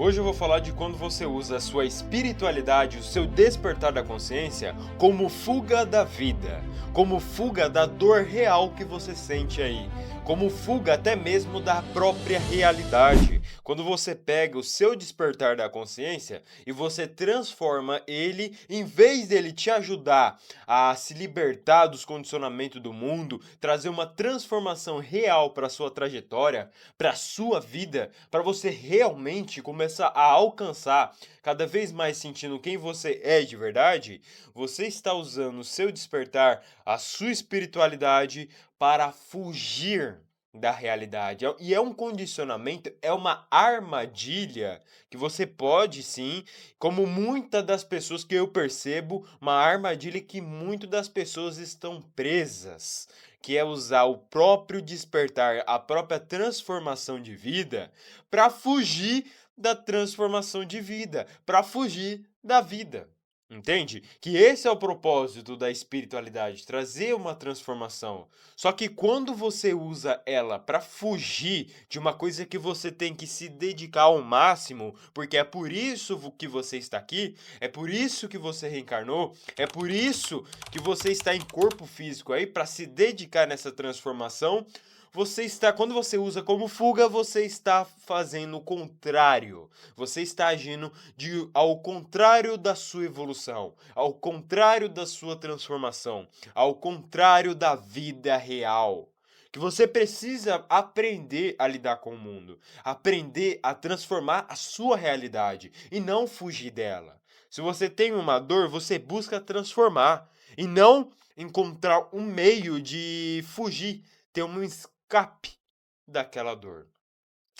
Hoje eu vou falar de quando você usa a sua espiritualidade, o seu despertar da consciência, como fuga da vida, como fuga da dor real que você sente aí, como fuga até mesmo da própria realidade. Quando você pega o seu despertar da consciência e você transforma ele, em vez dele te ajudar a se libertar dos condicionamentos do mundo, trazer uma transformação real para a sua trajetória, para a sua vida, para você realmente começar a alcançar cada vez mais sentindo quem você é de verdade, você está usando o seu despertar, a sua espiritualidade para fugir da realidade. E é um condicionamento, é uma armadilha que você pode sim, como muitas das pessoas que eu percebo, uma armadilha que muitas das pessoas estão presas, que é usar o próprio despertar, a própria transformação de vida, para fugir da transformação de vida, para fugir da vida. Entende? Que esse é o propósito da espiritualidade, trazer uma transformação. Só que quando você usa ela para fugir de uma coisa que você tem que se dedicar ao máximo, porque é por isso que você está aqui, é por isso que você reencarnou, é por isso que você está em corpo físico aí para se dedicar nessa transformação. Você está, quando você usa como fuga, você está fazendo o contrário. Você está agindo ao contrário da sua evolução, ao contrário da sua transformação, ao contrário da vida real. Que você precisa aprender a lidar com o mundo, aprender a transformar a sua realidade e não fugir dela. Se você tem uma dor, você busca transformar e não encontrar um meio de fugir, ter um escape daquela dor.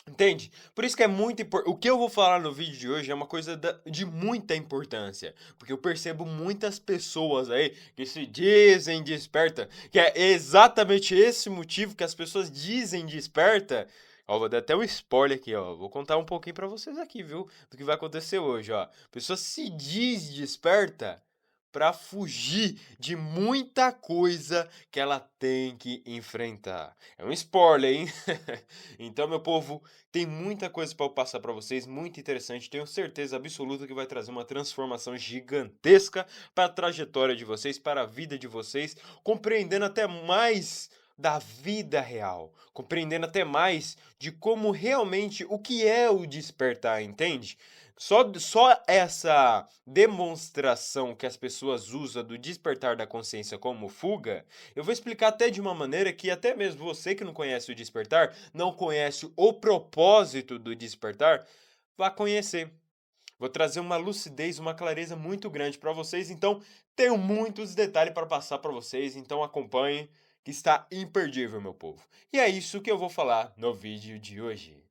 Entende? Por isso que é muito importante. O que eu vou falar no vídeo de hoje é uma coisa de muita importância. Porque eu percebo muitas pessoas aí que se dizem desperta, que é exatamente esse motivo que as pessoas dizem desperta. Ó, vou dar até um spoiler aqui, ó. Vou contar um pouquinho pra vocês aqui, viu? Do que vai acontecer hoje, ó. A pessoa se diz desperta para fugir de muita coisa que ela tem que enfrentar. É um spoiler, hein? Então, meu povo, tem muita coisa para eu passar para vocês, muito interessante. Tenho certeza absoluta que vai trazer uma transformação gigantesca para a trajetória de vocês, para a vida de vocês, compreendendo até mais da vida real, compreendendo até mais de como realmente o que é o despertar, entende? Só essa demonstração que as pessoas usam do despertar da consciência como fuga, eu vou explicar até de uma maneira que até mesmo você que não conhece o despertar, não conhece o propósito do despertar, vá conhecer. Vou trazer uma lucidez, uma clareza muito grande para vocês, então tenho muitos detalhes para passar para vocês, então acompanhem que está imperdível, meu povo. E é isso que eu vou falar no vídeo de hoje.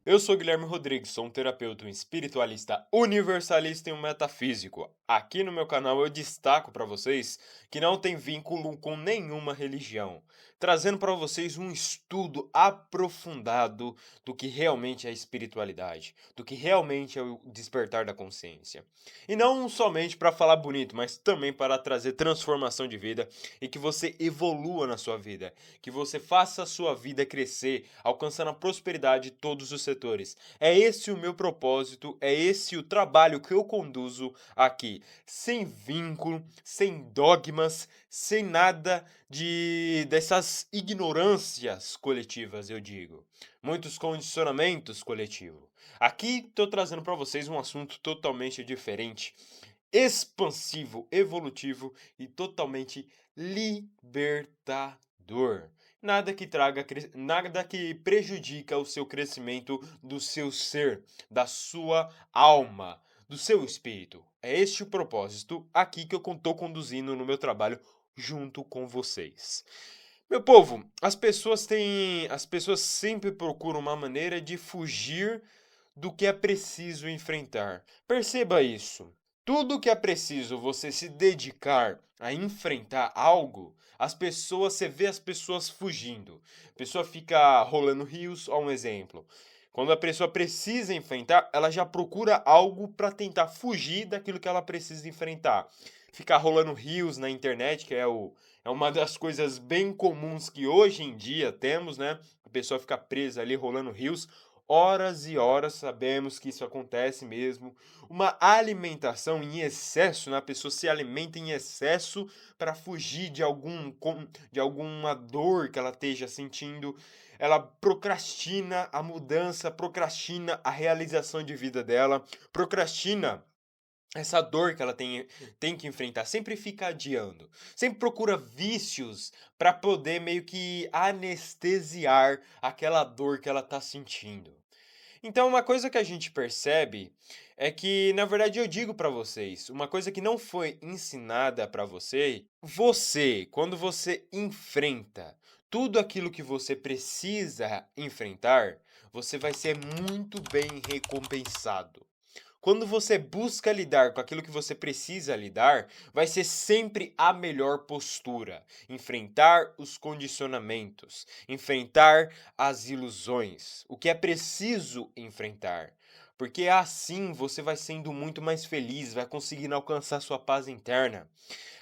Eu sou Guilherme Rodrigues, sou um terapeuta, um espiritualista universalista e um metafísico. Aqui no meu canal eu destaco para vocês que não tem vínculo com nenhuma religião, trazendo para vocês um estudo aprofundado do que realmente é a espiritualidade, do que realmente é o despertar da consciência. E não somente para falar bonito, mas também para trazer transformação de vida e que você evolua na sua vida, que você faça a sua vida crescer, alcançando a prosperidade de todos os setores. É esse o meu propósito, é esse o trabalho que eu conduzo aqui, sem vínculo, sem dogmas, sem nada de dessas ignorâncias coletivas, eu digo. Muitos condicionamentos coletivos. Aqui estou trazendo para vocês um assunto totalmente diferente, expansivo, evolutivo e totalmente libertador. Nada que prejudica o seu crescimento do seu ser, da sua alma, do seu espírito. É este o propósito aqui que eu estou conduzindo no meu trabalho junto com vocês. Meu povo, as pessoas sempre procuram uma maneira de fugir do que é preciso enfrentar. Perceba isso. Tudo que é preciso você se dedicar a enfrentar algo, você vê as pessoas fugindo. A pessoa fica rolando rios, ó um exemplo. Quando a pessoa precisa enfrentar, ela já procura algo para tentar fugir daquilo que ela precisa enfrentar. ficar rolando rios na internet, que é uma das coisas bem comuns que hoje em dia temos, né? A pessoa fica presa ali rolando rios horas e horas, sabemos que isso acontece mesmo. Uma alimentação em excesso, né? A pessoa se alimenta em excesso para fugir de alguma dor que ela esteja sentindo. Ela procrastina a mudança, procrastina a realização de vida dela, procrastina essa dor que ela tem que enfrentar, sempre fica adiando, sempre procura vícios para poder meio que anestesiar aquela dor que ela tá sentindo. Então, uma coisa que a gente percebe é que, na verdade, eu digo para vocês, uma coisa que não foi ensinada para você, quando você enfrenta tudo aquilo que você precisa enfrentar, você vai ser muito bem recompensado. Quando você busca lidar com aquilo que você precisa lidar, vai ser sempre a melhor postura. Enfrentar os condicionamentos, enfrentar as ilusões, o que é preciso enfrentar. Porque assim você vai sendo muito mais feliz, vai conseguindo alcançar sua paz interna.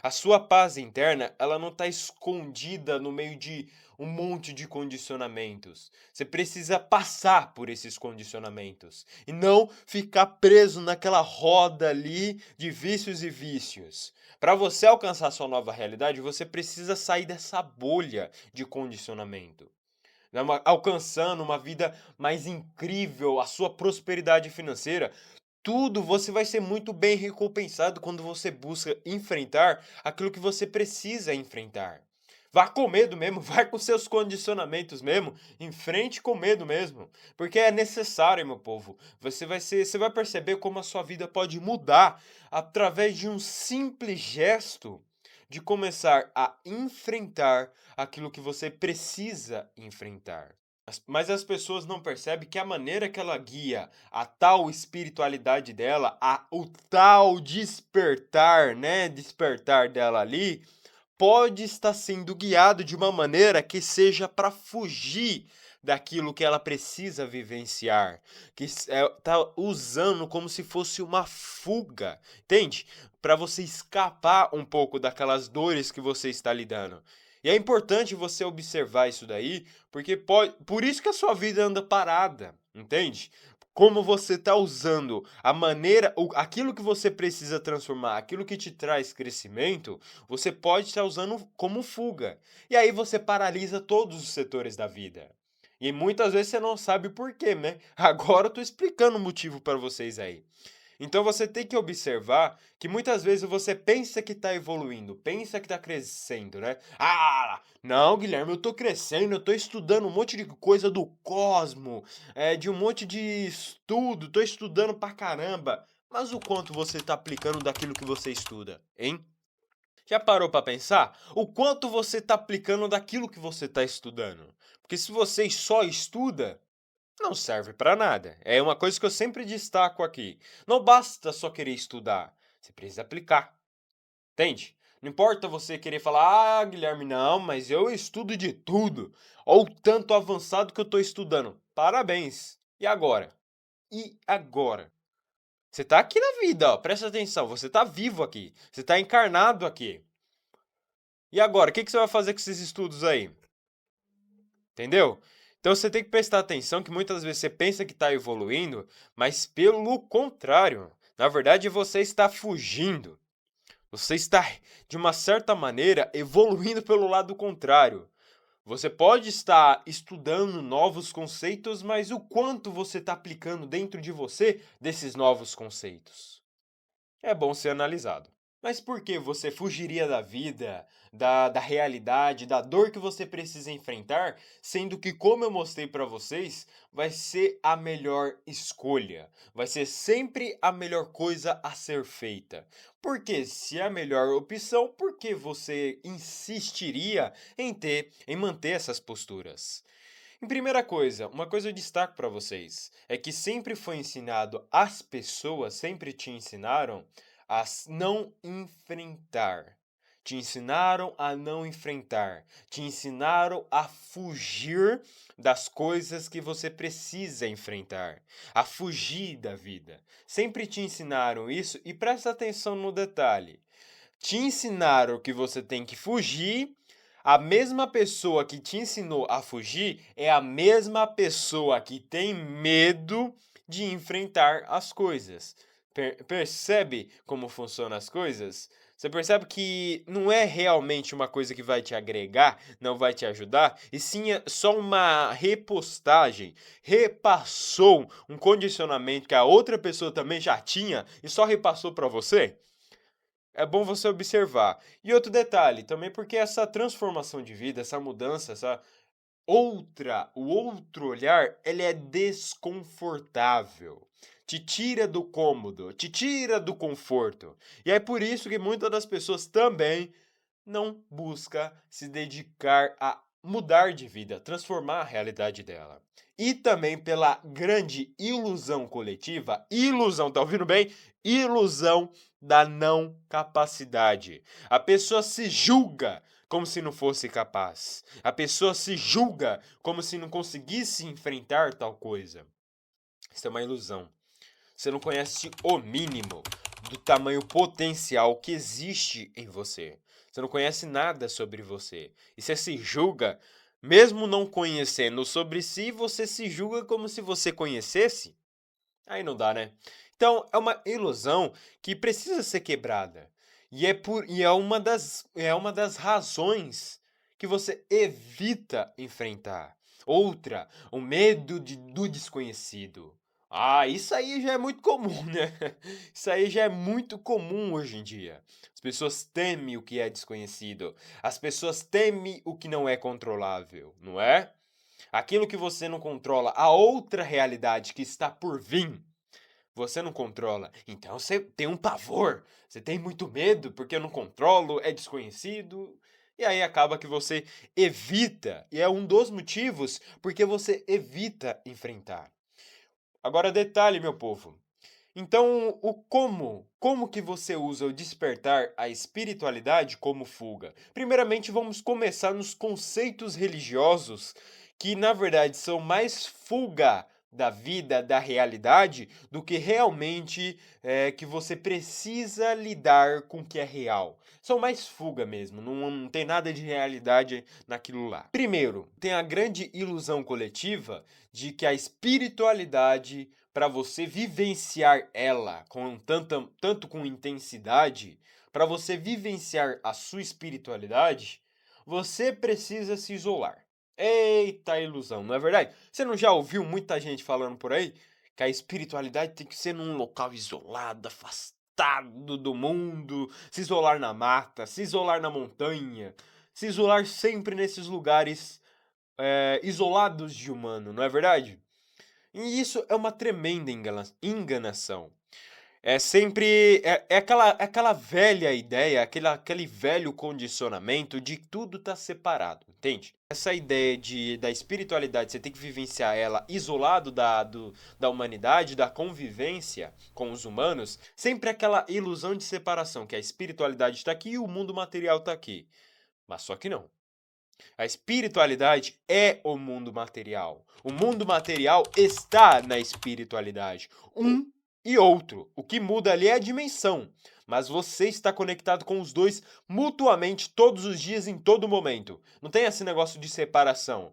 A sua paz interna, ela não está escondida no meio de um monte de condicionamentos. Você precisa passar por esses condicionamentos e não ficar preso naquela roda ali de vícios e vícios. Para você alcançar sua nova realidade, você precisa sair dessa bolha de condicionamento, né, alcançando uma vida mais incrível, a sua prosperidade financeira. Tudo você vai ser muito bem recompensado quando você busca enfrentar aquilo que você precisa enfrentar. Vá com medo mesmo, vai com seus condicionamentos mesmo, enfrente com medo mesmo, porque é necessário, meu povo. Você vai perceber como a sua vida pode mudar através de um simples gesto de começar a enfrentar aquilo que você precisa enfrentar. Mas as pessoas não percebem que a maneira que ela guia a tal espiritualidade dela, o tal despertar, né? Despertar dela ali, pode estar sendo guiado de uma maneira que seja para fugir daquilo que ela precisa vivenciar, que tá usando como se fosse uma fuga, entende? Para você escapar um pouco daquelas dores que você está lidando. E é importante você observar isso daí, porque por isso que a sua vida anda parada, entende? Como você está usando a maneira, aquilo que você precisa transformar, aquilo que te traz crescimento, você pode estar usando como fuga. E aí você paralisa todos os setores da vida. E muitas vezes você não sabe por quê, né? Agora eu tô explicando o motivo para vocês aí. Então você tem que observar que muitas vezes você pensa que está evoluindo, pensa que está crescendo, né? Ah, não, Guilherme, eu tô crescendo, eu tô estudando um monte de coisa do cosmo, de um monte de estudo, tô estudando pra caramba. Mas o quanto você está aplicando daquilo que você estuda, hein? Já parou para pensar? O quanto você está aplicando daquilo que você está estudando? Porque se você só estuda, não serve para nada. É uma coisa que eu sempre destaco aqui. Não basta só querer estudar, você precisa aplicar. Entende? Não importa você querer falar, ah, Guilherme, não, mas eu estudo de tudo. Ou tanto avançado que eu estou estudando. Parabéns. E agora? E agora? Você está aqui na vida, ó, presta atenção, você está vivo aqui, você está encarnado aqui. E agora, o que você vai fazer com esses estudos aí? Entendeu? Então você tem que prestar atenção que muitas vezes você pensa que está evoluindo, mas pelo contrário, na verdade você está fugindo. Você está, de uma certa maneira, evoluindo pelo lado contrário. Você pode estar estudando novos conceitos, mas o quanto você está aplicando dentro de você desses novos conceitos? É bom ser analisado. Mas por que você fugiria da vida, da realidade, da dor que você precisa enfrentar, sendo que, como eu mostrei para vocês, vai ser a melhor escolha, vai ser sempre a melhor coisa a ser feita? Porque se é a melhor opção, por que você insistiria em manter essas posturas? Em primeira coisa, uma coisa eu destaco para vocês, é que sempre foi ensinado, as pessoas sempre te ensinaram a não enfrentar. Te ensinaram a não enfrentar. Te ensinaram a fugir das coisas que você precisa enfrentar. A fugir da vida. Sempre te ensinaram isso e presta atenção no detalhe. te ensinaram que você tem que fugir, a mesma pessoa que te ensinou a fugir é a mesma pessoa que tem medo de enfrentar as coisas. Percebe como funcionam as coisas? Você percebe que não é realmente uma coisa que vai te agregar, não vai te ajudar, e sim é só uma repostagem, repassou um condicionamento que a outra pessoa também já tinha e só repassou para você? É bom você observar. E outro detalhe, também porque essa transformação de vida, essa mudança, o outro olhar, ele é desconfortável. Te tira do cômodo, te tira do conforto. E é por isso que muitas das pessoas também não busca se dedicar a mudar de vida, transformar a realidade dela. E também pela grande ilusão coletiva, ilusão, tá ouvindo bem? Ilusão da não capacidade. A pessoa se julga como se não fosse capaz. A pessoa se julga como se não conseguisse enfrentar tal coisa. Isso é uma ilusão. Você não conhece o mínimo do tamanho potencial que existe em você. Você não conhece nada sobre você. E você se julga, mesmo não conhecendo sobre si, você se julga como se você conhecesse? Aí não dá, né? Então, é uma ilusão que precisa ser quebrada. É uma das razões que você evita enfrentar. Outra, o medo do desconhecido. Ah, isso aí já é muito comum, né? Isso aí já é muito comum hoje em dia. As pessoas temem o que é desconhecido. As pessoas temem o que não é controlável, não é? Aquilo que você não controla, a outra realidade que está por vir, você não controla. Então você tem um pavor, você tem muito medo porque eu não controlo, é desconhecido. E aí acaba que você evita, e é um dos motivos porque você evita enfrentar. Agora detalhe, meu povo. Então, como que você usa o despertar a espiritualidade como fuga? Primeiramente, vamos começar nos conceitos religiosos, que na verdade são mais fuga da vida, da realidade, do que realmente que você precisa lidar com o que é real. São mais fuga mesmo, não tem nada de realidade naquilo lá. Primeiro, tem a grande ilusão coletiva de que a espiritualidade para você vivenciar ela com tanto com intensidade, para você vivenciar a sua espiritualidade, você precisa se isolar. Eita ilusão, não é verdade? Você não já ouviu muita gente falando por aí que a espiritualidade tem que ser num local isolado, afastado do mundo, se isolar na mata, se isolar na montanha, se isolar sempre nesses lugares isolados de humano, não é verdade? E isso é uma tremenda enganação. É aquela velha ideia, aquele velho condicionamento de tudo tá separado, entende? Essa ideia da espiritualidade, você tem que vivenciar ela isolado da humanidade, da convivência com os humanos, sempre aquela ilusão de separação, que a espiritualidade está aqui e o mundo material está aqui. Mas só que não. A espiritualidade é o mundo material. O mundo material está na espiritualidade. Um e outro. O que muda ali é a dimensão. Mas você está conectado com os dois mutuamente todos os dias, em todo momento. Não tem esse negócio de separação.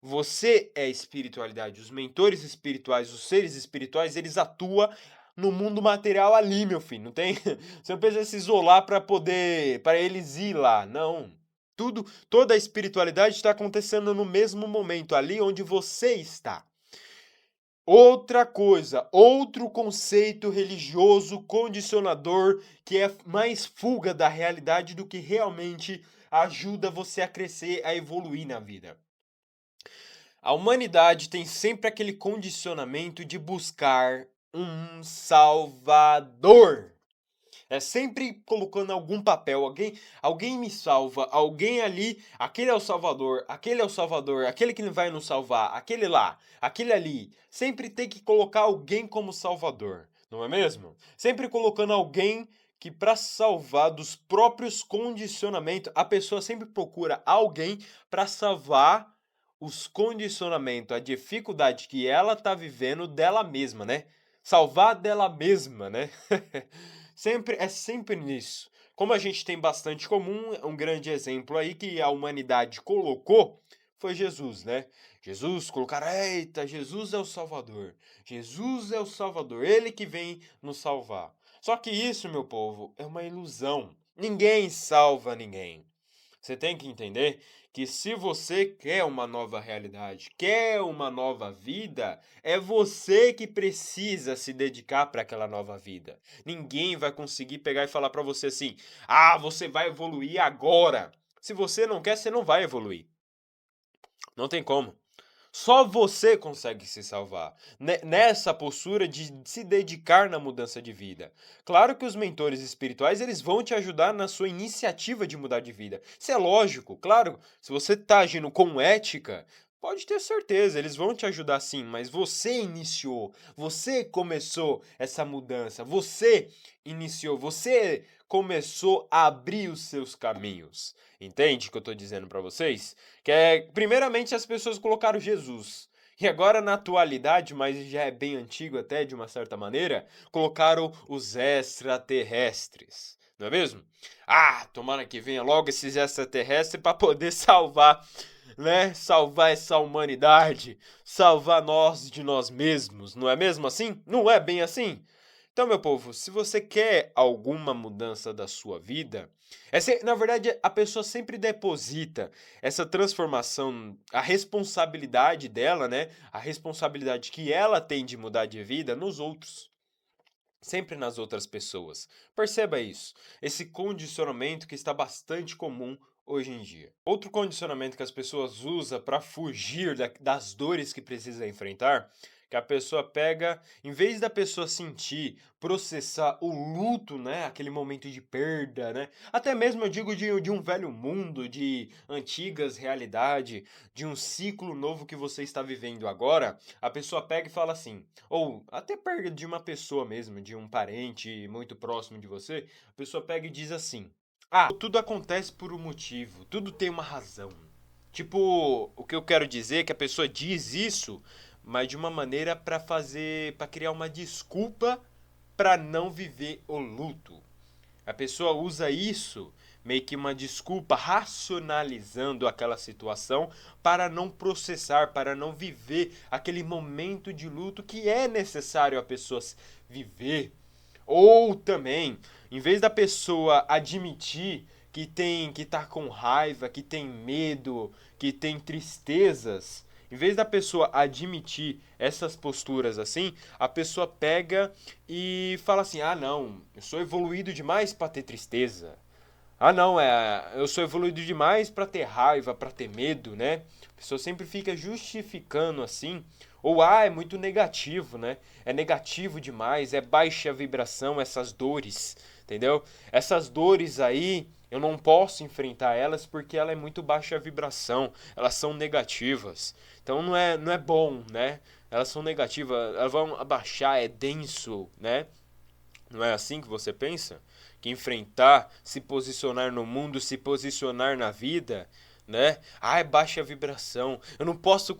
Você é espiritualidade. Os mentores espirituais, os seres espirituais, eles atuam no mundo material ali, meu filho. Não tem. Você não precisa se isolar para eles ir lá. Não. Toda a espiritualidade está acontecendo no mesmo momento, ali onde você está. Outra coisa, outro conceito religioso condicionador que é mais fuga da realidade do que realmente ajuda você a crescer, a evoluir na vida. A humanidade tem sempre aquele condicionamento de buscar um salvador. É sempre colocando algum papel, alguém me salva, alguém ali, aquele é o salvador, aquele que vai nos salvar, aquele lá, aquele ali. Sempre tem que colocar alguém como salvador, não é mesmo? Sempre colocando alguém que para salvar dos próprios condicionamentos, a pessoa sempre procura alguém para salvar os condicionamentos, a dificuldade que ela tá vivendo dela mesma, né? Salvar dela mesma, né? É sempre nisso. Como a gente tem bastante comum, um grande exemplo aí que a humanidade colocou foi Jesus, né? Jesus colocaram, eita, Jesus é o Salvador. Jesus é o Salvador, ele que vem nos salvar. Só que isso, meu povo, é uma ilusão. Ninguém salva ninguém. Você tem que entender que se você quer uma nova realidade, quer uma nova vida, é você que precisa se dedicar para aquela nova vida. Ninguém vai conseguir pegar e falar para você assim: "Ah, você vai evoluir agora". Se você não quer, você não vai evoluir. Não tem como. Só você consegue se salvar, nessa postura de se dedicar na mudança de vida. Claro que os mentores espirituais, eles vão te ajudar na sua iniciativa de mudar de vida. Isso é lógico, claro. Se você está agindo com ética, pode ter certeza, eles vão te ajudar sim, mas você iniciou, você começou essa mudança, você iniciou, você começou a abrir os seus caminhos. Entende o que eu estou dizendo para vocês? Que é, primeiramente, as pessoas colocaram Jesus. E agora, na atualidade, mas já é bem antigo até, de uma certa maneira, colocaram os extraterrestres. Não é mesmo? Ah, tomara que venha logo esses extraterrestres para poder salvar, né? Salvar essa humanidade, salvar nós de nós mesmos. Não é mesmo assim? Não é bem assim? Então, meu povo, se você quer alguma mudança da sua vida, na verdade, a pessoa sempre deposita essa transformação, a responsabilidade dela, né? A responsabilidade que ela tem de mudar de vida nos outros. Sempre nas outras pessoas. Perceba isso. Esse condicionamento que está bastante comum hoje em dia. Outro condicionamento que as pessoas usam para fugir das dores que precisa enfrentar, que a pessoa pega, em vez da pessoa sentir, processar o luto, né, aquele momento de perda, né, até mesmo eu digo de um velho mundo, de antigas realidades, de um ciclo novo que você está vivendo agora, a pessoa pega e fala assim, ou até perda de uma pessoa mesmo, de um parente muito próximo de você, a pessoa pega e diz assim: "Ah, tudo acontece por um motivo, tudo tem uma razão". Tipo, o que eu quero dizer é que a pessoa diz isso, mas de uma maneira para criar uma desculpa para não viver o luto. A pessoa usa isso meio que uma desculpa, racionalizando aquela situação para não processar, para não viver aquele momento de luto que é necessário a pessoa viver. Ou também, em vez da pessoa admitir que tá com raiva, que tem medo, que tem tristezas, em vez da pessoa admitir essas posturas assim, a pessoa pega e fala assim: "Ah, não, eu sou evoluído demais para ter tristeza. Ah, não, eu sou evoluído demais para ter raiva, para ter medo, né?" A pessoa sempre fica justificando assim, ou é muito negativo, né? É negativo demais, é baixa vibração essas dores, entendeu? Essas dores aí, eu não posso enfrentar elas porque ela é muito baixa vibração, elas são negativas. Então não é bom, né? Elas são negativas, elas vão abaixar, é denso, né? Não é assim que você pensa? Que enfrentar, se posicionar no mundo, se posicionar na vida, né? Ah, é baixa vibração. Eu não posso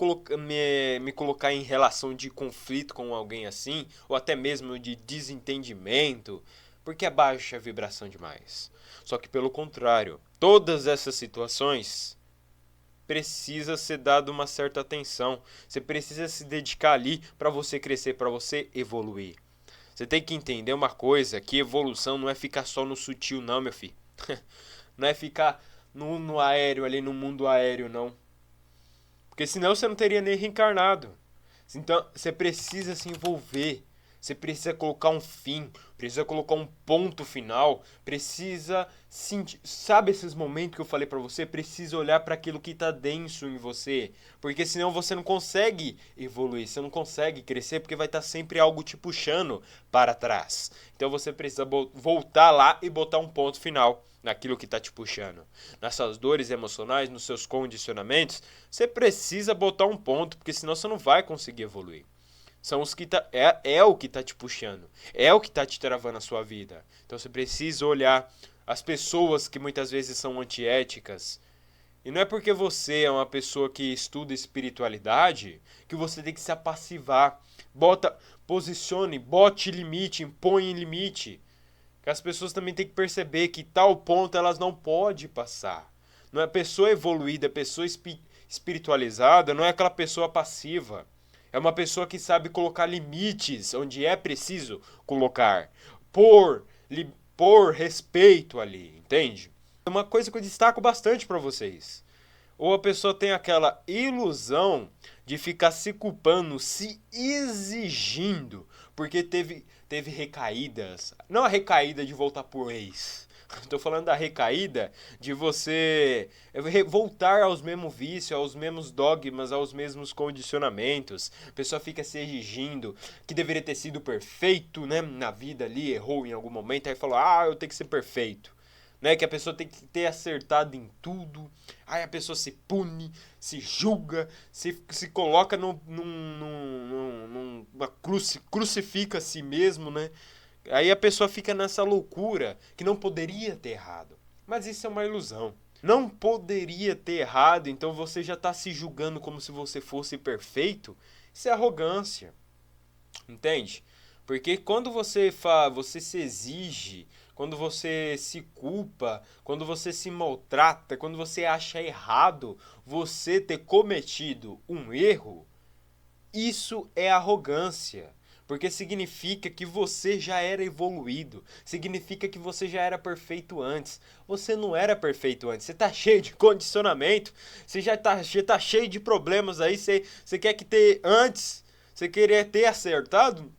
me colocar em relação de conflito com alguém assim, ou até mesmo de desentendimento, porque é baixa vibração demais. Só que pelo contrário, todas essas situações precisa ser dado uma certa atenção. Você precisa se dedicar ali para você crescer, para você evoluir. Você tem que entender uma coisa, que evolução não é ficar só no sutil não, meu filho. Não é ficar no aéreo ali, no mundo aéreo, não. Porque senão você não teria nem reencarnado. Então, você precisa se envolver. Você precisa colocar um fim, precisa colocar um ponto final, precisa sentir, sabe esses momentos que eu falei pra você, precisa olhar para aquilo que tá denso em você, porque senão você não consegue evoluir, você não consegue crescer, porque vai estar sempre algo te puxando para trás. Então você precisa voltar lá e botar um ponto final naquilo que está te puxando. Nessas dores emocionais, nos seus condicionamentos, você precisa botar um ponto, porque senão você não vai conseguir evoluir. São os que é o que está te puxando, é o que está te travando a sua vida. Então você precisa olhar as pessoas que muitas vezes são antiéticas. E não é porque você é uma pessoa que estuda espiritualidade que você tem que se apassivar. Posicione, bote limite, impõe limite. Que as pessoas também têm que perceber que tal ponto elas não podem passar. Não é pessoa evoluída, pessoa espiritualizada, não é aquela pessoa passiva. É uma pessoa que sabe colocar limites onde é preciso colocar. Por, por respeito ali, entende? É uma coisa que eu destaco bastante para vocês. Ou a pessoa tem aquela ilusão de ficar se culpando, se exigindo, porque teve recaídas. Não a recaída de voltar pro ex. Estou falando da recaída de você voltar aos mesmos vícios, aos mesmos dogmas, aos mesmos condicionamentos. A pessoa fica se exigindo que deveria ter sido perfeito, né, na vida ali, errou em algum momento, aí falou, eu tenho que ser perfeito. Né, que a pessoa tem que ter acertado em tudo, aí a pessoa se pune, se julga, se coloca crucifica a si mesmo, né? Aí a pessoa fica nessa loucura que não poderia ter errado. Mas isso é uma ilusão. Não poderia ter errado, então você já está se julgando como se você fosse perfeito. Isso é arrogância. Entende? Porque quando você se exige, quando você se culpa, quando você se maltrata, quando você acha errado você ter cometido um erro, isso é arrogância. Porque significa que você já era evoluído. Significa que você já era perfeito antes. Você não era perfeito antes. Você tá cheio de condicionamento. Você já tá cheio de problemas aí. Você quer que ter antes. Você queria ter acertado?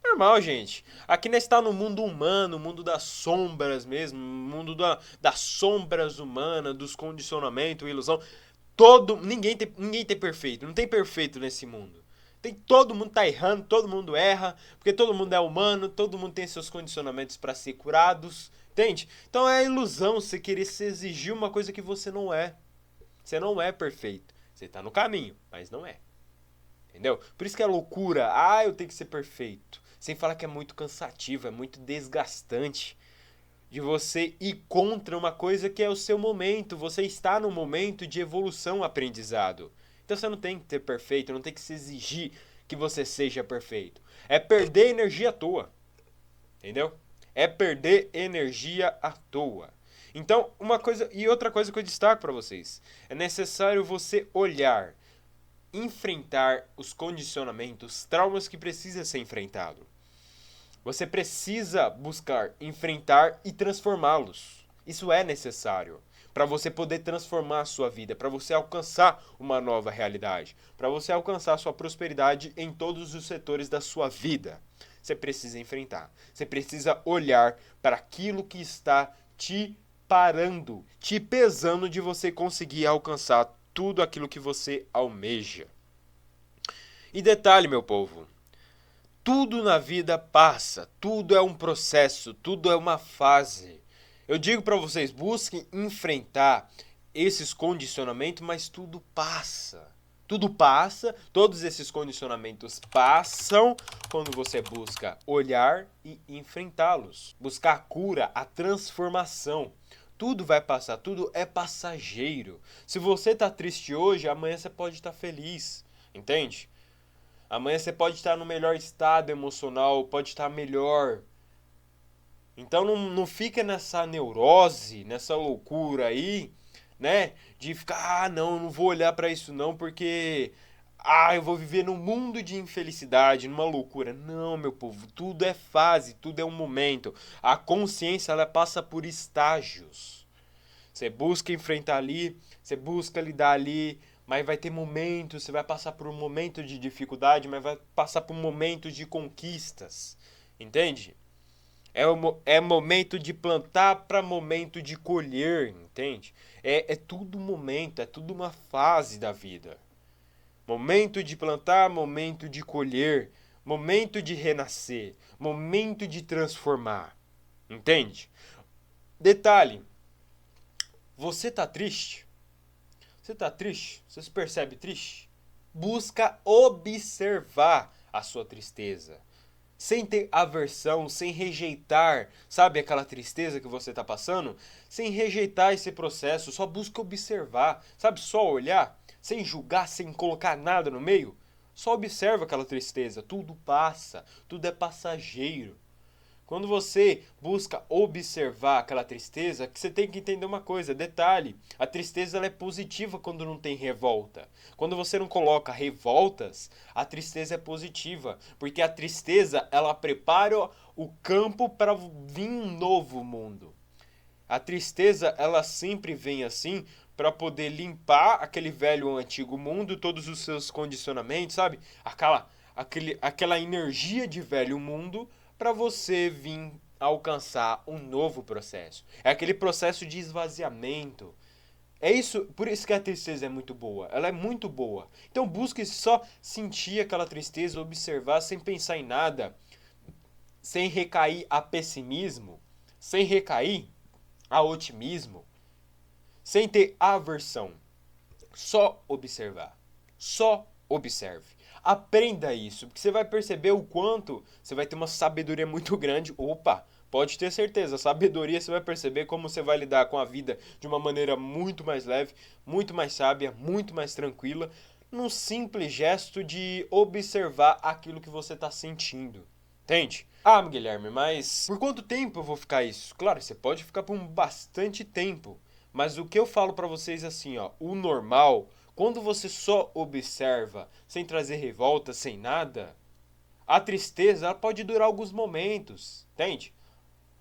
Normal, gente. Aqui nós está no mundo humano, mundo das sombras mesmo, mundo das sombras humanas, dos condicionamentos, ilusão. Ninguém tem perfeito, não tem perfeito nesse mundo. Todo mundo tá errando, todo mundo erra, porque todo mundo é humano, todo mundo tem seus condicionamentos para ser curados, entende? Então é ilusão você querer se exigir uma coisa que você não é. Você não é perfeito. Você tá no caminho, mas não é. Entendeu? Por isso que é loucura. Eu tenho que ser perfeito. Sem falar que é muito cansativo, é muito desgastante de você ir contra uma coisa que é o seu momento. Você está no momento de evolução, aprendizado. Então você não tem que ser perfeito, não tem que se exigir que você seja perfeito. É perder energia à toa. Entendeu? É perder energia à toa. Então, uma coisa e outra coisa que eu destaco para vocês. É necessário você olhar, enfrentar os condicionamentos, traumas que precisa ser enfrentado. Você precisa buscar enfrentar e transformá-los. Isso é necessário para você poder transformar a sua vida, para você alcançar uma nova realidade, para você alcançar a sua prosperidade em todos os setores da sua vida. Você precisa enfrentar. Você precisa olhar para aquilo que está te parando, te pesando de você conseguir alcançar tudo aquilo que você almeja. E detalhe, meu povo, tudo na vida passa, tudo é um processo, tudo é uma fase. Eu digo para vocês, busquem enfrentar esses condicionamentos, mas tudo passa. Tudo passa, todos esses condicionamentos passam quando você busca olhar e enfrentá-los. Buscar a cura, a transformação. Tudo vai passar, tudo é passageiro. Se você está triste hoje, amanhã você pode estar feliz, entende? Amanhã você pode estar no melhor estado emocional, pode estar melhor. Então não fica nessa neurose, nessa loucura aí, né? De ficar, não vou olhar pra isso não, porque eu vou viver num mundo de infelicidade, numa loucura. Não, meu povo, tudo é fase, tudo é um momento. A consciência, ela passa por estágios. Você busca enfrentar ali, você busca lidar ali, mas vai ter momentos, você vai passar por um momento de dificuldade, mas vai passar por um momento de conquistas. Entende? É momento de plantar para momento de colher, entende? É tudo momento, é tudo uma fase da vida. Momento de plantar, momento de colher, momento de renascer, momento de transformar. Entende? Detalhe, você tá triste? Você tá triste? Você se percebe triste? Busca observar a sua tristeza. Sem ter aversão, sem rejeitar, sabe aquela tristeza que você está passando? Sem rejeitar esse processo, só busca observar, sabe? Só olhar, sem julgar, sem colocar nada no meio. Só observa aquela tristeza, tudo passa, tudo é passageiro. Quando você busca observar aquela tristeza, que você tem que entender uma coisa, detalhe, a tristeza ela é positiva quando não tem revolta. Quando você não coloca revoltas, a tristeza é positiva, porque a tristeza ela prepara o campo para vir um novo mundo. A tristeza ela sempre vem assim para poder limpar aquele velho antigo mundo, todos os seus condicionamentos, sabe? Aquela energia de velho mundo para você vir alcançar um novo processo. É aquele processo de esvaziamento. É isso, por isso que a tristeza é muito boa. Ela é muito boa. Então busque só sentir aquela tristeza, observar sem pensar em nada, sem recair a pessimismo, sem recair a otimismo, sem ter aversão. Só observar. Só observe. Aprenda isso, porque você vai perceber o quanto você vai ter uma sabedoria muito grande. Opa, pode ter certeza, sabedoria você vai perceber como você vai lidar com a vida de uma maneira muito mais leve, muito mais sábia, muito mais tranquila, num simples gesto de observar aquilo que você está sentindo. Entende? Ah, Guilherme, mas por quanto tempo eu vou ficar isso? Claro, você pode ficar por bastante tempo, mas o que eu falo pra vocês é assim, ó, o normal, quando você só observa, sem trazer revolta, sem nada, a tristeza ela pode durar alguns momentos, entende?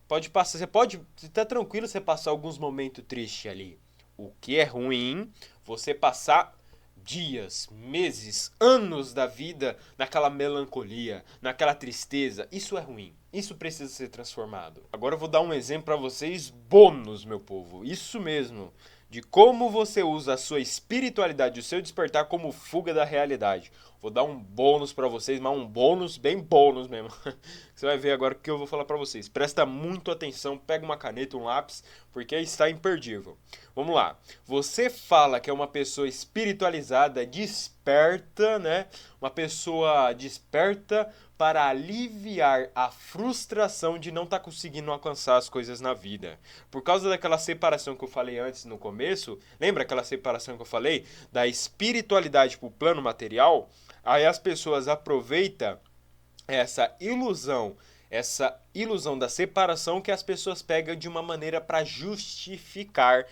Pode passar, você pode, tá tranquilo você passar alguns momentos tristes ali. O que é ruim, você passar dias, meses, anos da vida naquela melancolia, naquela tristeza. Isso é ruim. Isso precisa ser transformado. Agora eu vou dar um exemplo para vocês, bônus, meu povo. Isso mesmo. De como você usa a sua espiritualidade, o seu despertar como fuga da realidade. Vou dar um bônus para vocês, mas um bônus, bem bônus mesmo. Você vai ver agora o que eu vou falar para vocês. Presta muito atenção, pega uma caneta, um lápis, porque está imperdível. Vamos lá. Você fala que é uma pessoa espiritualizada, desperta, né? Uma pessoa desperta para aliviar a frustração de não estar conseguindo alcançar as coisas na vida. Por causa daquela separação que eu falei antes no começo, lembra aquela separação que eu falei? Da espiritualidade para o plano material? Aí as pessoas aproveitam essa ilusão da separação que as pessoas pegam de uma maneira para justificar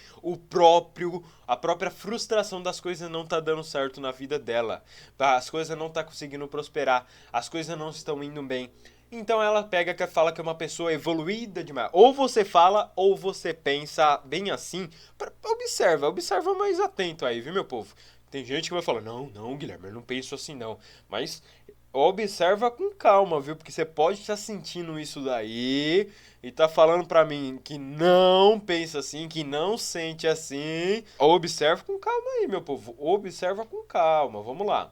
a própria frustração das coisas não tá dando certo na vida dela. As coisas não tá conseguindo prosperar, as coisas não estão indo bem. Então ela pega e fala que é uma pessoa evoluída demais. Ou você fala ou você pensa bem assim. Observa mais atento aí, viu, meu povo? Tem gente que vai falar, não, Guilherme, eu não penso assim não. Mas observa com calma, viu? Porque você pode estar sentindo isso daí e tá falando pra mim que não pensa assim, que não sente assim. Observa com calma aí, meu povo. Observa com calma. Vamos lá.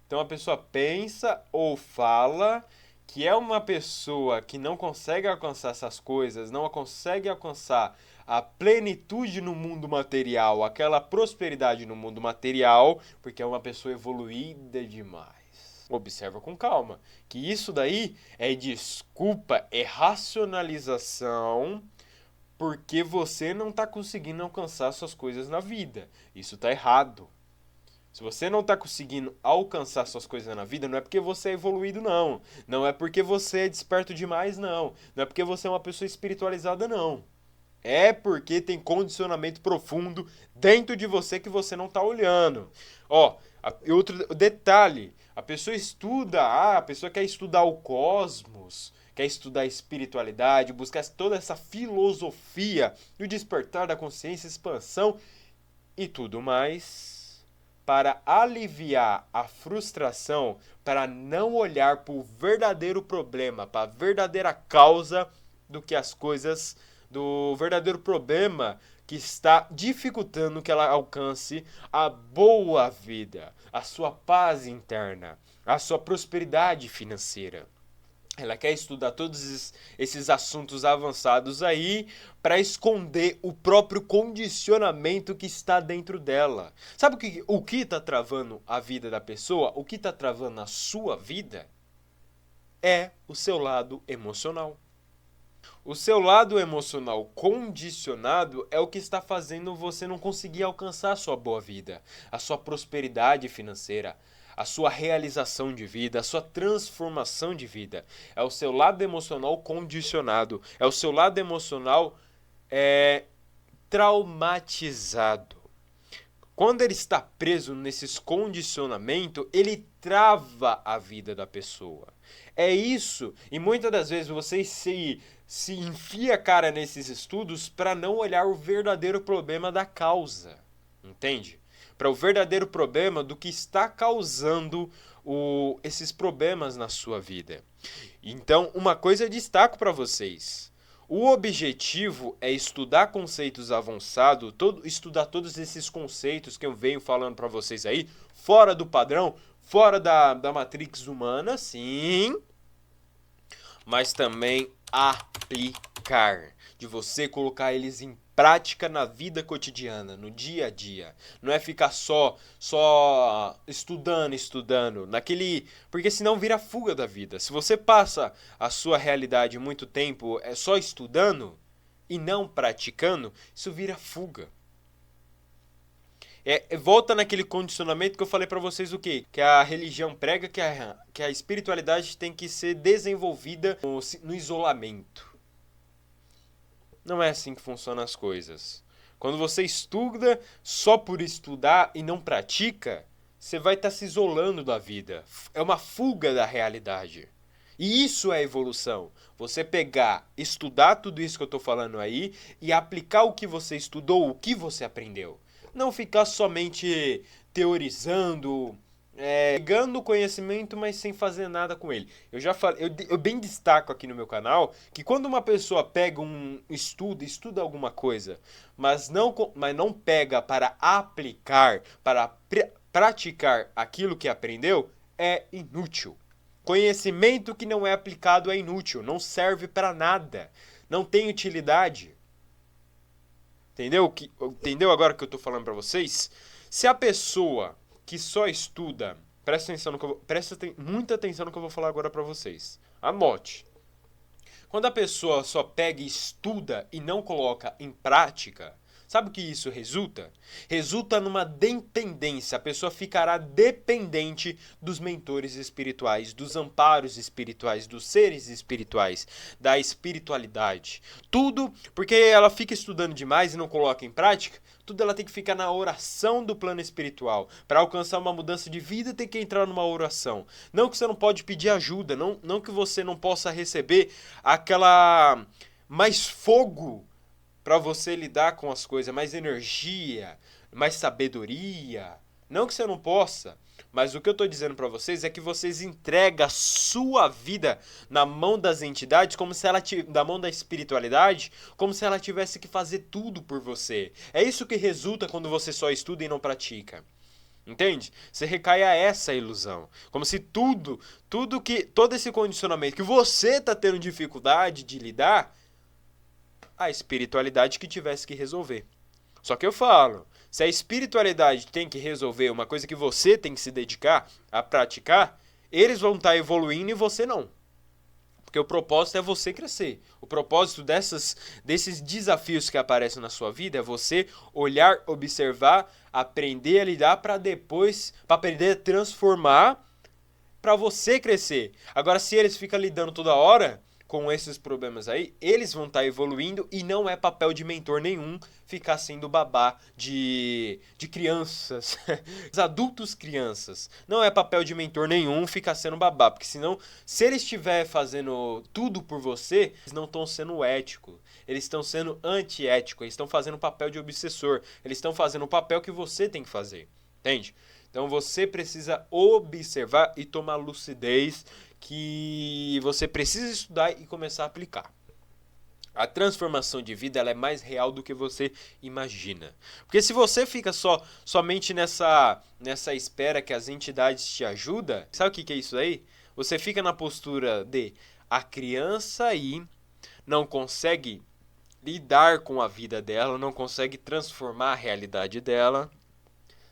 Então a pessoa pensa ou fala que é uma pessoa que não consegue alcançar essas coisas, não consegue alcançar a plenitude no mundo material, aquela prosperidade no mundo material, porque é uma pessoa evoluída demais. Observa com calma, que isso daí é desculpa, é racionalização, porque você não está conseguindo alcançar suas coisas na vida. Isso está errado. Se você não está conseguindo alcançar suas coisas na vida, não é porque você é evoluído, não. Não é porque você é desperto demais, não. Não é porque você é uma pessoa espiritualizada, não. É porque tem condicionamento profundo dentro de você que você não está olhando. Ó, outro detalhe, a pessoa a pessoa quer estudar o cosmos, quer estudar a espiritualidade, buscar toda essa filosofia do despertar da consciência, expansão e tudo mais, para aliviar a frustração, para não olhar para o verdadeiro problema, para a verdadeira causa do verdadeiro problema que está dificultando que ela alcance a boa vida, a sua paz interna, a sua prosperidade financeira. Ela quer estudar todos esses assuntos avançados aí para esconder o próprio condicionamento que está dentro dela. Sabe o que está travando a vida da pessoa? O que está travando a sua vida? É o seu lado emocional. O seu lado emocional condicionado é o que está fazendo você não conseguir alcançar a sua boa vida, a sua prosperidade financeira, a sua realização de vida, a sua transformação de vida. É o seu lado emocional condicionado, é o seu lado emocional traumatizado. Quando ele está preso nesses condicionamentos, ele trava a vida da pessoa. É isso, e muitas das vezes você se enfia a cara nesses estudos para não olhar o verdadeiro problema da causa, entende? Para o verdadeiro problema do que está causando esses problemas na sua vida. Então, uma coisa eu destaco para vocês. O objetivo é estudar conceitos avançados, estudar todos esses conceitos que eu venho falando para vocês aí, fora do padrão, fora da matrix humana, sim, mas também aplicar, de você colocar eles em prática na vida cotidiana, no dia a dia. Não é ficar só estudando, porque senão vira fuga da vida. Se você passa a sua realidade muito tempo só estudando e não praticando, isso vira fuga. Volta naquele condicionamento que eu falei pra vocês o quê? Que a religião prega que a espiritualidade tem que ser desenvolvida no isolamento. Não é assim que funcionam as coisas. Quando você estuda só por estudar e não pratica, você vai estar se isolando da vida. É uma fuga da realidade. E isso é evolução. Você pegar, estudar tudo isso que eu estou falando aí e aplicar o que você estudou, o que você aprendeu. Não ficar somente teorizando, pegando o conhecimento, mas sem fazer nada com ele. Eu já falei, eu bem destaco aqui no meu canal que quando uma pessoa pega estuda alguma coisa, mas não pega para aplicar, para praticar aquilo que aprendeu, é inútil. Conhecimento que não é aplicado é inútil, não serve para nada, não tem utilidade. Entendeu agora o que eu estou falando para vocês? Se a pessoa que só estuda, presta muita atenção no que eu vou falar agora para vocês. Anote. Quando a pessoa só pega e estuda e não coloca em prática, sabe o que isso resulta? Resulta numa dependência. A pessoa ficará dependente dos mentores espirituais, dos amparos espirituais, dos seres espirituais, da espiritualidade. Tudo porque ela fica estudando demais e não coloca em prática. Tudo ela tem que ficar na oração do plano espiritual. Para alcançar uma mudança de vida, tem que entrar numa oração. Não que você não pode pedir ajuda, não que você não possa receber aquela mais fogo para você lidar com as coisas, mais energia, mais sabedoria. Não que você não possa, mas o que eu estou dizendo para vocês é que vocês entregam a sua vida na mão das entidades, da mão da espiritualidade, como se ela tivesse que fazer tudo por você. É isso que resulta quando você só estuda e não pratica. Entende? Você recai a essa ilusão. Como se todo esse condicionamento que você está tendo dificuldade de lidar, a espiritualidade que tivesse que resolver. Só que eu falo, se a espiritualidade tem que resolver uma coisa que você tem que se dedicar a praticar, eles vão estar evoluindo e você não. Porque o propósito é você crescer. O propósito desses desafios que aparecem na sua vida é você olhar, observar, aprender a lidar para aprender a transformar, para você crescer. Agora, se eles ficam lidando toda hora com esses problemas aí, eles vão estar evoluindo e não é papel de mentor nenhum ficar sendo babá de crianças, adultos crianças. Não é papel de mentor nenhum ficar sendo babá, porque senão, se eles estiver fazendo tudo por você, eles não estão sendo éticos, eles estão sendo antiéticos, eles estão fazendo o papel de obsessor, eles estão fazendo o papel que você tem que fazer, entende? Então você precisa observar e tomar lucidez que você precisa estudar e começar a aplicar. A transformação de vida ela é mais real do que você imagina. Porque se você fica somente nessa espera que as entidades te ajudam, sabe o que é isso aí? Você fica na postura de a criança aí não consegue lidar com a vida dela, não consegue transformar a realidade dela,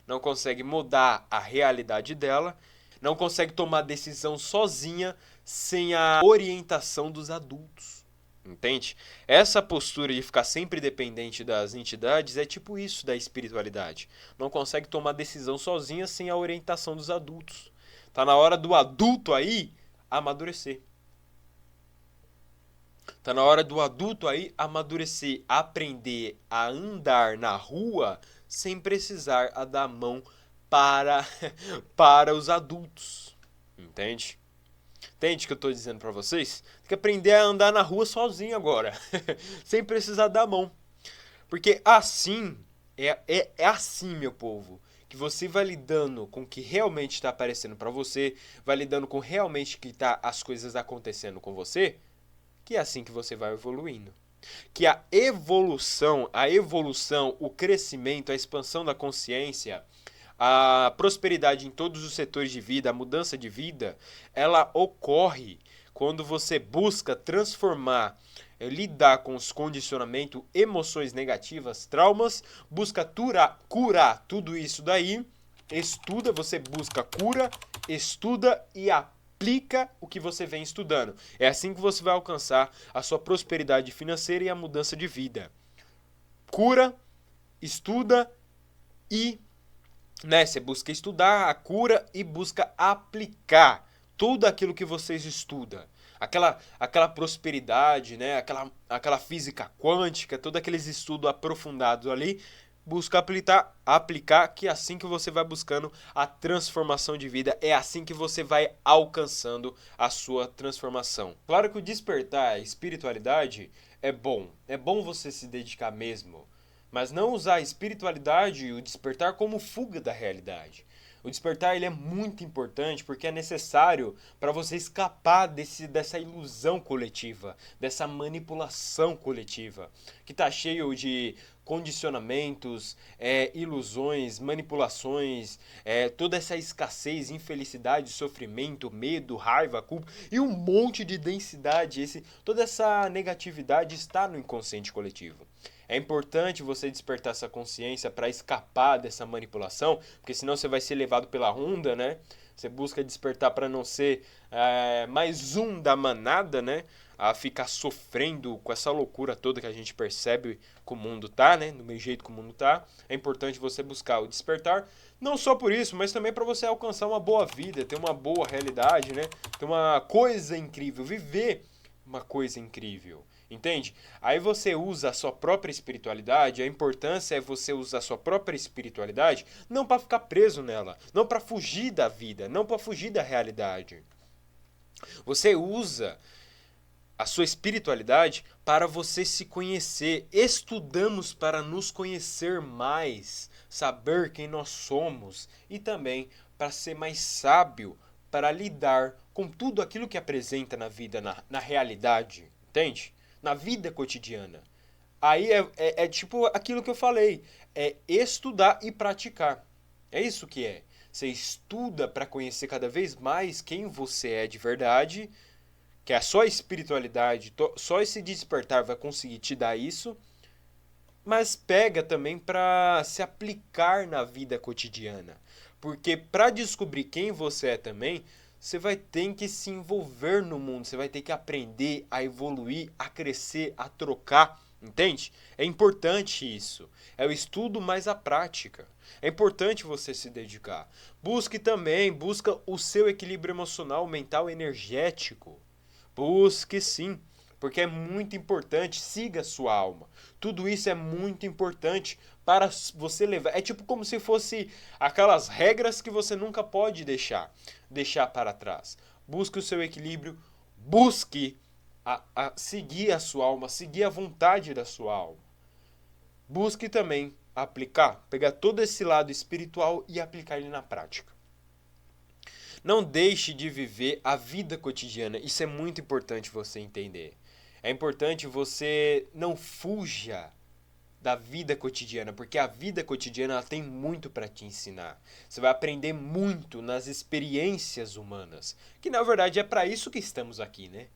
não consegue mudar a realidade dela, não consegue tomar decisão sozinha sem a orientação dos adultos, entende? Essa postura de ficar sempre dependente das entidades é tipo isso da espiritualidade. Não consegue tomar decisão sozinha sem a orientação dos adultos. Tá na hora do adulto aí amadurecer. Tá na hora do adulto aí amadurecer, aprender a andar na rua sem precisar a dar a mão para, para os adultos. Entende? Entende o que eu tô dizendo pra vocês? Tem que aprender a andar na rua sozinho agora, sem precisar dar a mão. Porque assim, é assim, meu povo, que você vai lidando com o que realmente está aparecendo pra você, vai lidando com realmente que tá as coisas acontecendo com você, que é assim que você vai evoluindo. Que a evolução, o crescimento, a expansão da consciência, a prosperidade em todos os setores de vida, a mudança de vida, ela ocorre quando você busca transformar, lidar com os condicionamentos, emoções negativas, traumas, busca curar tudo isso daí, estuda, você busca cura, estuda e aplica o que você vem estudando. É assim que você vai alcançar a sua prosperidade financeira e a mudança de vida. Cura, estuda e você busca estudar a cura e busca aplicar tudo aquilo que vocês estudam. Aquela prosperidade, né? aquela física quântica, todos aqueles estudos aprofundados ali, busca aplicar, que é assim que você vai buscando a transformação de vida, é assim que você vai alcançando a sua transformação. Claro que o despertar, a espiritualidade, é bom você se dedicar mesmo, mas não usar a espiritualidade e o despertar como fuga da realidade. O despertar ele é muito importante porque é necessário para você escapar dessa ilusão coletiva, dessa manipulação coletiva, que está cheio de condicionamentos, ilusões, manipulações, toda essa escassez, infelicidade, sofrimento, medo, raiva, culpa e um monte de densidade. Toda essa negatividade está no inconsciente coletivo. É importante você despertar essa consciência para escapar dessa manipulação, porque senão você vai ser levado pela onda, né? Você busca despertar para não ser mais um da manada, né? A ficar sofrendo com essa loucura toda que a gente percebe que o mundo tá, né? Do meio jeito que o mundo tá. É importante você buscar o despertar, não só por isso, mas também para você alcançar uma boa vida, ter uma boa realidade, né? Ter uma coisa incrível, viver uma coisa incrível. Entende? Aí você usa a sua própria espiritualidade, a importância é você usar a sua própria espiritualidade não para ficar preso nela, não para fugir da vida, não para fugir da realidade. Você usa a sua espiritualidade para você se conhecer. Estudamos para nos conhecer mais, saber quem nós somos e também para ser mais sábio, para lidar com tudo aquilo que apresenta na vida, na realidade. Entende? Na vida cotidiana. Aí é tipo aquilo que eu falei, é estudar e praticar. É isso que é. Você estuda para conhecer cada vez mais quem você é de verdade, que é só a espiritualidade, só esse despertar vai conseguir te dar isso, mas pega também para se aplicar na vida cotidiana. Porque para descobrir quem você é também, você vai ter que se envolver no mundo, você vai ter que aprender a evoluir, a crescer, a trocar, entende? É importante isso. É o estudo mais a prática. É importante você se dedicar. Busca o seu equilíbrio emocional, mental, energético. Busque sim, porque é muito importante, siga a sua alma. Tudo isso é muito importante para você levar. É tipo como se fosse aquelas regras que você nunca pode deixar para trás. Busque o seu equilíbrio, busque seguir a sua alma, seguir a vontade da sua alma. Busque também pegar todo esse lado espiritual e aplicar ele na prática. Não deixe de viver a vida cotidiana. Isso é muito importante você entender. É importante você não fuja da vida cotidiana, porque a vida cotidiana ela tem muito para te ensinar. Você vai aprender muito nas experiências humanas, que na verdade é para isso que estamos aqui, né?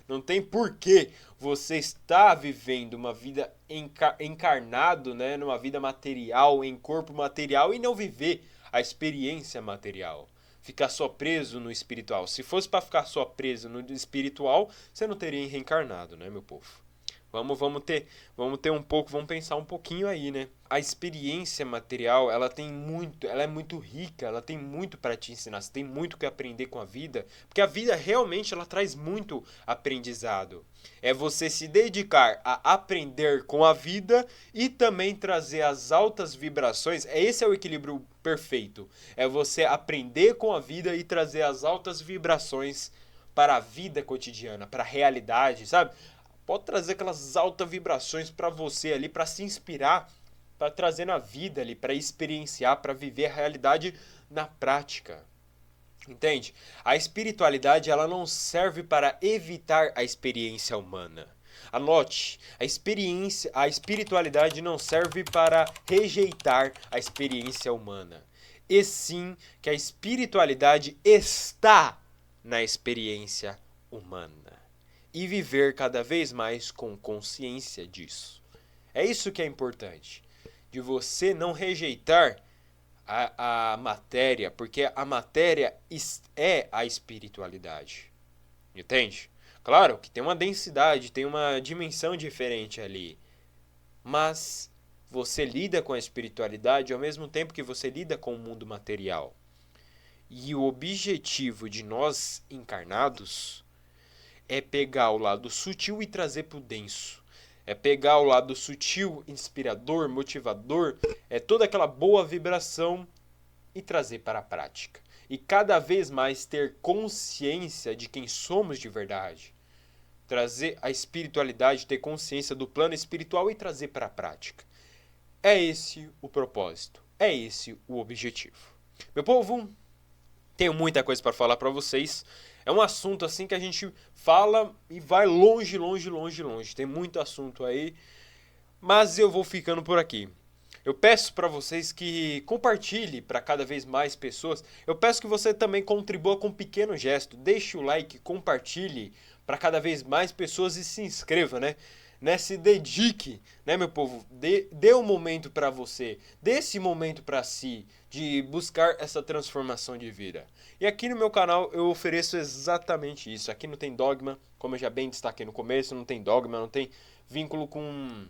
Não tem porquê você estar vivendo uma vida encarnado, né, numa vida material, em corpo material e não viver a experiência material. Ficar só preso no espiritual. Se fosse para ficar só preso no espiritual, você não teria reencarnado, né, meu povo? Vamos pensar um pouquinho aí, né? A experiência material, ela é muito rica, ela tem muito para te ensinar, você tem muito que aprender com a vida, porque a vida realmente ela traz muito aprendizado. É você se dedicar a aprender com a vida e também trazer as altas vibrações. Esse é o equilíbrio perfeito. É você aprender com a vida e trazer as altas vibrações para a vida cotidiana, para a realidade, sabe? Pode trazer aquelas altas vibrações para você ali, para se inspirar, para trazer na vida ali, para experienciar, para viver a realidade na prática. Entende? A espiritualidade ela não serve para evitar a experiência humana. Anote, a espiritualidade não serve para rejeitar a experiência humana. E sim que a espiritualidade está na experiência humana e viver cada vez mais com consciência disso. É isso que é importante, de você não rejeitar a matéria, porque a matéria é a espiritualidade. Entende? Claro que tem uma densidade, tem uma dimensão diferente ali, mas você lida com a espiritualidade ao mesmo tempo que você lida com o mundo material. E o objetivo de nós encarnados é pegar o lado sutil e trazer para o denso. É pegar o lado sutil, inspirador, motivador, é toda aquela boa vibração e trazer para a prática. E cada vez mais ter consciência de quem somos de verdade. Trazer a espiritualidade, ter consciência do plano espiritual e trazer para a prática. É esse o propósito. É esse o objetivo. Meu povo, tenho muita coisa para falar para vocês. É um assunto assim que a gente fala e vai longe, longe, longe, longe. Tem muito assunto aí, mas eu vou ficando por aqui. Eu peço para vocês que compartilhe para cada vez mais pessoas. Eu peço que você também contribua com um pequeno gesto. Deixe o like, compartilhe para cada vez mais pessoas e se inscreva, né? Se dedique, né, meu povo? Dê um momento para você. Dê esse momento para si de buscar essa transformação de vida. E aqui no meu canal eu ofereço exatamente isso. Aqui não tem dogma, como eu já bem destaquei no começo, não tem dogma, não tem vínculo com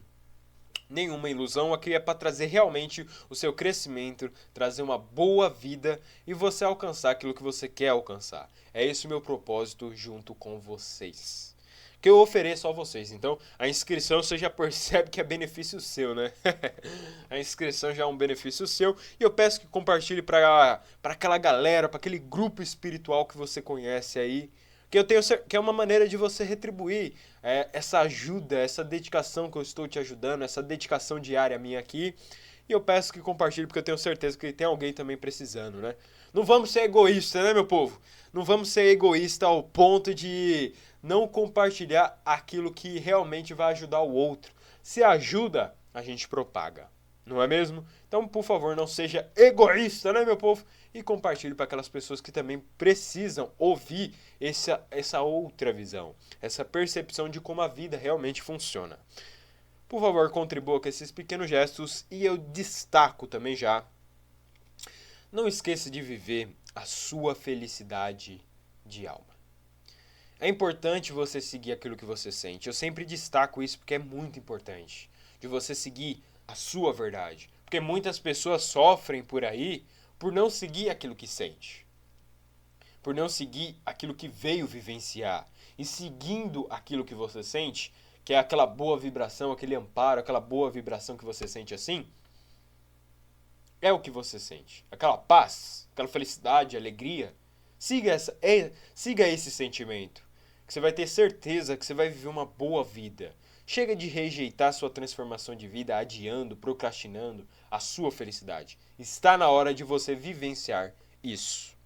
nenhuma ilusão. Aqui é para trazer realmente o seu crescimento, trazer uma boa vida e você alcançar aquilo que você quer alcançar. É esse o meu propósito junto com vocês, que eu ofereço a vocês. Então, a inscrição você já percebe que é benefício seu, né? A inscrição já é um benefício seu. E eu peço que compartilhe para aquela galera, para aquele grupo espiritual que você conhece aí. Que eu tenho que é uma maneira de você retribuir essa ajuda, essa dedicação que eu estou te ajudando, essa dedicação diária minha aqui. E eu peço que compartilhe, porque eu tenho certeza que tem alguém também precisando, né? Não vamos ser egoístas, né, meu povo? Não vamos ser egoístas ao ponto de não compartilhar aquilo que realmente vai ajudar o outro. Se ajuda, a gente propaga. Não é mesmo? Então, por favor, não seja egoísta, né, meu povo? E compartilhe para aquelas pessoas que também precisam ouvir essa outra visão, essa percepção de como a vida realmente funciona. Por favor, contribua com esses pequenos gestos e eu destaco também já. Não esqueça de viver a sua felicidade de alma. É importante você seguir aquilo que você sente. Eu sempre destaco isso porque é muito importante. De você seguir a sua verdade. Porque muitas pessoas sofrem por aí por não seguir aquilo que sente. Por não seguir aquilo que veio vivenciar. E seguindo aquilo que você sente, que é aquela boa vibração, aquele amparo, aquela boa vibração que você sente assim, é o que você sente. Aquela paz, aquela felicidade, alegria. Siga esse sentimento. Que você vai ter certeza que você vai viver uma boa vida. Chega de rejeitar sua transformação de vida, adiando, procrastinando a sua felicidade. Está na hora de você vivenciar isso.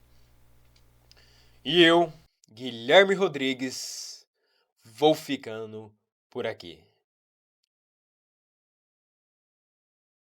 E eu, Guilherme Rodrigues, vou ficando por aqui.